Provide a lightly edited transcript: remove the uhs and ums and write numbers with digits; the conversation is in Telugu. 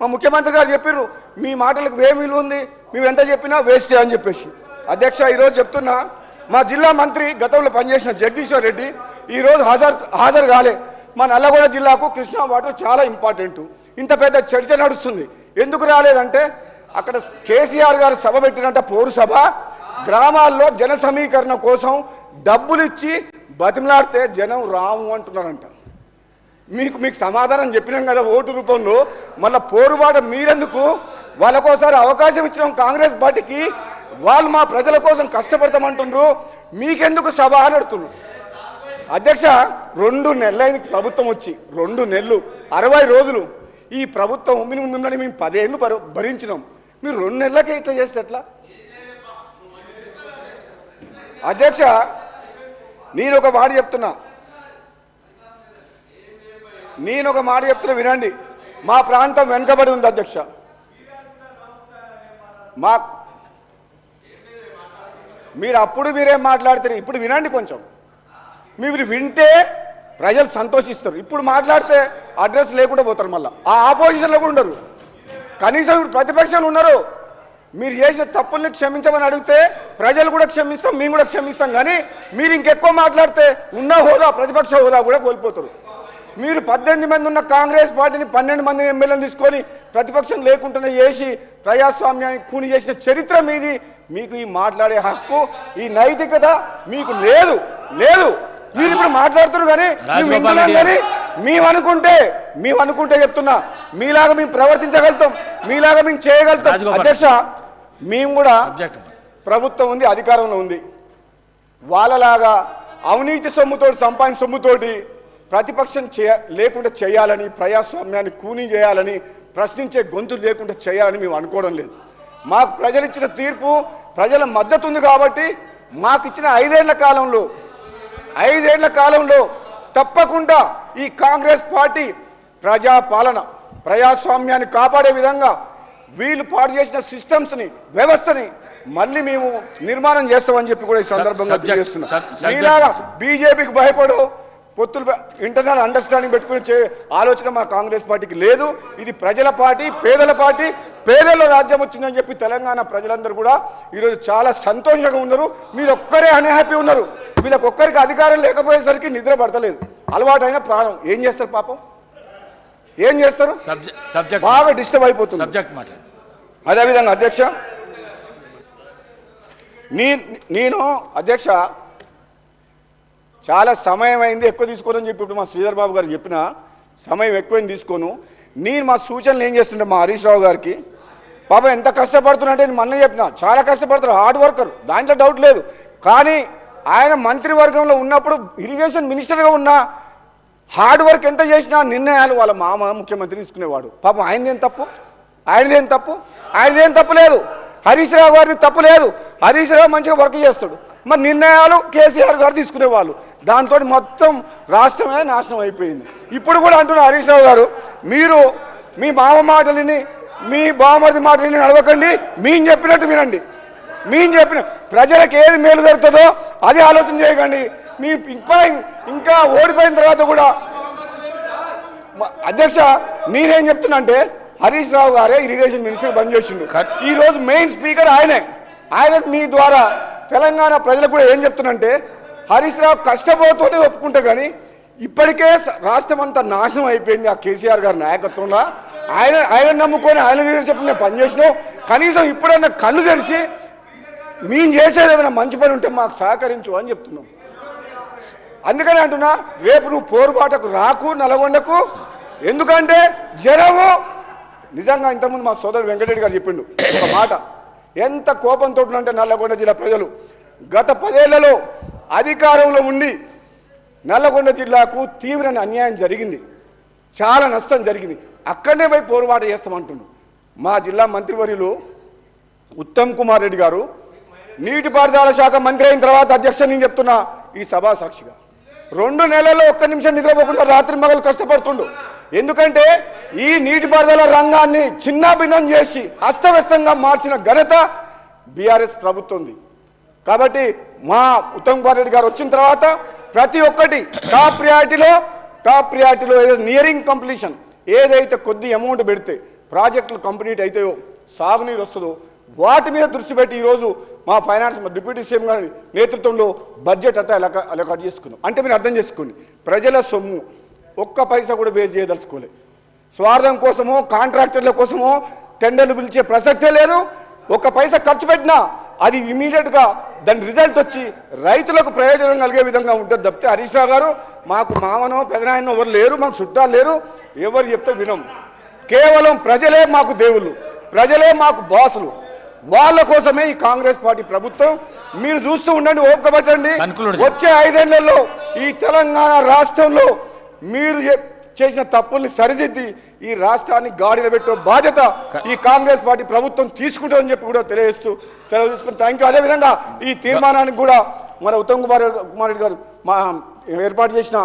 మా ముఖ్యమంత్రి గారు చెప్పారు మీ మాటలకు ఏం విలువ ఉంది, మేము ఎంత చెప్పినా వేస్ట్ అని చెప్పేసి. అధ్యక్ష, ఈరోజు చెప్తున్నా, మా జిల్లా మంత్రి గతంలో పనిచేసిన జగదీశ్వర్ రెడ్డి ఈరోజు హాజరు కాలే. మా నల్లగొండ జిల్లాకు కృష్ణా వాటర్ చాలా ఇంపార్టెంట్. ఇంత పెద్ద చర్చ నడుస్తుంది, ఎందుకు రాలేదంటే అక్కడ కేసీఆర్ గారు సభ పెట్టినట్ట పౌరు సభ, గ్రామాల్లో జన సమీకరణ కోసం డబ్బులు ఇచ్చి బతిమలాడితే జనం రాము అంటున్నారంట. మీకు సమాధానం చెప్పినాం కదా ఓటు రూపంలో, మళ్ళీ పోరుబాట మీరెందుకు? వాళ్ళకోసారి అవకాశం ఇచ్చినాం కాంగ్రెస్ పార్టీకి, వాళ్ళు మా ప్రజల కోసం కష్టపడతామంటున్నారు, మీకెందుకు సభ అని అడుగుతున్నారు. అధ్యక్ష, 2 నెలలైంది ప్రభుత్వం వచ్చి, 2 నెలలు 60 రోజులు ఈ ప్రభుత్వం మిమ్మల్ని మేము 10 ఏళ్ళు భరించినాం, మీరు 2 నెలలకే ఇట్లా చేస్తే ఎట్లా? అధ్యక్ష, నేను ఒక మాట చెప్తున్నా వినండి. మా ప్రాంతం వెనుకబడి ఉంది అధ్యక్ష. మీరు అప్పుడు మీరేం మాట్లాడతారు, ఇప్పుడు వినండి కొంచెం. మీరు వింటే ప్రజలు సంతోషిస్తారు, ఇప్పుడు మాట్లాడితే అడ్రస్ లేకుండా పోతారు, మళ్ళీ ఆ ఆపోజిషన్లో కూడా ఉండరు. కనీసం ఇప్పుడు ప్రతిపక్షాలు ఉన్నారు, మీరు చేసిన తప్పుల్ని క్షమించమని అడిగితే ప్రజలు కూడా క్షమిస్తాం, మేము కూడా క్షమిస్తాం. కానీ మీరు ఇంకెక్కువ మాట్లాడితే ఉన్న హోదా, ప్రతిపక్ష హోదా కూడా కోల్పోతారు. మీరు 18 మంది ఉన్న కాంగ్రెస్ పార్టీని 12 మంది ఎమ్మెల్యేలు తీసుకొని ప్రతిపక్షం లేకుండా చేసి ప్రజాస్వామ్యాన్ని కూని చేసిన చరిత్ర మీది. మీకు ఈ మాట్లాడే హక్కు, ఈ నైతికత మీకు లేదు. మీరు ఇప్పుడు మాట్లాడుతున్నారు కానీ మేము వింటున్నాం. కానీ మేము అనుకుంటే చెప్తున్నా, మీలాగా మేము ప్రవర్తించగలుగుతాం, మీలాగా మేము చేయగలుగుతాం. అధ్యక్ష, మేము కూడా ప్రభుత్వం ఉంది, అధికారంలో ఉంది, వాళ్ళలాగా అవినీతి సొమ్ముతోటి సంపాదించిన సొమ్ముతోటి ప్రతిపక్షం లేకుండా చేయాలని, ప్రజాస్వామ్యాన్ని కూనీ చేయాలని, ప్రశ్నించే గొంతు లేకుండా చేయాలని మేము అనుకోవడం లేదు. మాకు ప్రజలు ఇచ్చిన తీర్పు, ప్రజల మద్దతు ఉంది కాబట్టి మాకు ఇచ్చిన 5 ఏళ్ల కాలంలో తప్పకుండా ఈ కాంగ్రెస్ పార్టీ ప్రజాపాలన, ప్రజాస్వామ్యాన్ని కాపాడే విధంగా వీళ్ళు పాటు చేసిన సిస్టమ్స్ని, వ్యవస్థని మళ్ళీ మేము నిర్మాణం చేస్తామని చెప్పి కూడా ఈ సందర్భంగా తెలియజేస్తున్నాం. మీలాగా బీజేపీకి భయపడు పొత్తులు ఇంటర్నల్ అండర్స్టాండింగ్ పెట్టుకుని ఆలోచన మా కాంగ్రెస్ పార్టీకి లేదు. ఇది ప్రజల పార్టీ, పేదల పార్టీ, పేదల్లో రాజ్యం వచ్చిందని చెప్పి తెలంగాణ ప్రజలందరూ కూడా ఈరోజు చాలా సంతోషంగా ఉన్నారు. మీరు ఒక్కరే అన్హ్యాపీ ఉన్నారు. వీళ్ళకి ఒక్కరికి అధికారం లేకపోయేసరికి నిద్ర పడతలేదు. అలవాటైన ప్రాణం ఏం చేస్తారు పాపం, ఏం చేస్తారు, బాగా డిస్టర్బ్ అయిపోతుంది. అదేవిధంగా అధ్యక్ష, నేను అధ్యక్ష చాలా సమయం అయింది, ఎక్కువ తీసుకోనని చెప్పి ఇప్పుడు మా శ్రీధర్ బాబు గారు చెప్పిన సమయం ఎక్కువైంది తీసుకోను. నేను మా సూచనలు ఏం చేస్తుంటే మా హరీష్ రావు గారికి, పాపం ఎంత కష్టపడుతున్నట్టే నేను మొన్న చెప్పిన, చాలా కష్టపడతారు, హార్డ్ వర్కర్, దాంట్లో డౌట్ లేదు. కానీ ఆయన మంత్రివర్గంలో ఉన్నప్పుడు ఇరిగేషన్ మినిస్టర్గా ఉన్న హార్డ్ వర్క్ ఎంత చేసినా నిర్ణయాలు వాళ్ళ మామ ముఖ్యమంత్రి తీసుకునేవాడు. పాపం ఆయనదేం తప్పు లేదు, హరీష్ రావు గారిది తప్పు లేదు. హరీష్ రావు మంచిగా వర్క్ చేస్తాడు, మరి నిర్ణయాలు కేసీఆర్ గారు తీసుకునేవాళ్ళు. దాంతో మొత్తం రాష్ట్రమే నాశనం అయిపోయింది. ఇప్పుడు కూడా అంటున్న హరీష్ రావు గారు, మీరు మీ మామ మాటలని, మీ బావమరిది మాటలని నడవకండి, మేము చెప్పినట్టు వినండి. మేము చెప్పిన ప్రజలకు ఏది మేలు జరుగుతుందో అది ఆలోచన చేయకండి. మీ ఇంకా ఓడిపోయిన తర్వాత కూడా అధ్యక్ష, నేనేం చెప్తున్నా అంటే హరీష్ రావు గారే ఇరిగేషన్ మినిస్టర్ బంద్ చేసిండు. ఈరోజు మెయిన్ స్పీకర్ ఆయన మీ ద్వారా తెలంగాణ ప్రజలకు కూడా ఏం చెప్తున్నంటే, హరీష్ రావు కష్టపోతూనే ఒప్పుకుంటే కానీ ఇప్పటికే రాష్ట్రం అంతా నాశనం అయిపోయింది ఆ కేసీఆర్ గారి నాయకత్వంలో. ఆయన నమ్ముకొని ఆయన లీడర్షిప్ మేము పనిచేసినాం. కనీసం ఇప్పుడన్నా కళ్ళు తెరిచి మేము చేసేది ఏదైనా మంచి పని ఉంటే మాకు సహకరించు అని చెప్తున్నాం. అందుకని అంటున్నా, రేపు నువ్వు పోరుబాటకు రాకు నల్గొండకు. ఎందుకంటే జనము నిజంగా ఇంతకుముందు మా సోదరుడు వెంకటరెడ్డి గారు చెప్పిండు ఒక మాట, ఎంత కోపంతో అంటే నల్లగొండ జిల్లా ప్రజలు గత 10 ఏళ్లలో అధికారంలో ఉండి నల్లగొండ జిల్లాకు తీవ్ర అన్యాయం జరిగింది, చాలా నష్టం జరిగింది. అక్కడనే పోయి పోరుబాట చేస్తామంటుండు. మా జిల్లా మంత్రివర్యులు ఉత్తమ్ కుమార్ రెడ్డి గారు నీటిపారుదల శాఖ మంత్రి అయిన తర్వాత అధ్యక్ష నేను చెప్తున్నా ఈ సభా సాక్షిగా 2 నెలల్లో ఒక్క నిమిషం నిద్రపోకుండా రాత్రి మగలు కష్టపడుతుండు. ఎందుకంటే ఈ నీటిపారుదల రంగాన్ని చిన్నాభిన్నం చేసి అస్తవ్యస్తంగా మార్చిన ఘనత బీఆర్ఎస్ ప్రభుత్వంది. కాబట్టి మా ఉత్తమ్ కుమార్ రెడ్డి గారు వచ్చిన తర్వాత ప్రతి ఒక్కటి టాప్ ప్రియారిటీలో నియరింగ్ కంప్లీషన్ ఏదైతే కొద్ది అమౌంట్ పెడితే ప్రాజెక్టులు కంప్లీట్ అవుతాయో సాగునీరు వస్తుందో వాటి మీద దృష్టి పెట్టి ఈరోజు మా ఫైనాన్స్ డిప్యూటీ సీఎం గారి నేతృత్వంలో బడ్జెట్ అలా కట్ చేసుకున్నాం. అంటే మీరు అర్థం చేసుకోండి, ప్రజల సొమ్ము ఒక్క పైసా కూడా వేస్ట్ చేయదలుచుకోలే. స్వార్థం కోసమో కాంట్రాక్టర్ల కోసమో టెండర్లు పిలిచే ప్రసక్తే లేదు. ఒక్క పైసా ఖర్చు పెట్టినా అది ఇమీడియట్గా దాని రిజల్ట్ వచ్చి రైతులకు ప్రయోజనం కలిగే విధంగా ఉంటుంది తప్పితే హరీష్ రావు గారు మాకు మామనో పెదనాయనో ఎవరు లేరు, మాకు చుట్టాలు లేరు, ఎవరు చెప్తే వినం. కేవలం ప్రజలే మాకు దేవుళ్ళు, ప్రజలే మాకు బాసులు. వాళ్ళ కోసమే ఈ కాంగ్రెస్ పార్టీ ప్రభుత్వం. మీరు చూస్తూ ఉండండి, ఓపిక పట్టండి. వచ్చే 5 ఏళ్లలో ఈ తెలంగాణ రాష్ట్రంలో మీరు చేసిన తప్పుల్ని సరిదిద్ది ఈ రాష్ట్రాన్ని గాడిలో పెట్టే బాధ్యత ఈ కాంగ్రెస్ పార్టీ ప్రభుత్వం తీసుకుంటుందని చెప్పి కూడా తెలియజేస్తూ సెలవు తీసుకుని థ్యాంక్ యూ. అదేవిధంగా ఈ తీర్మానానికి కూడా మన ఉత్తమ్ కుమార్ రెడ్డి గారు మా ఏర్పాటు చేసిన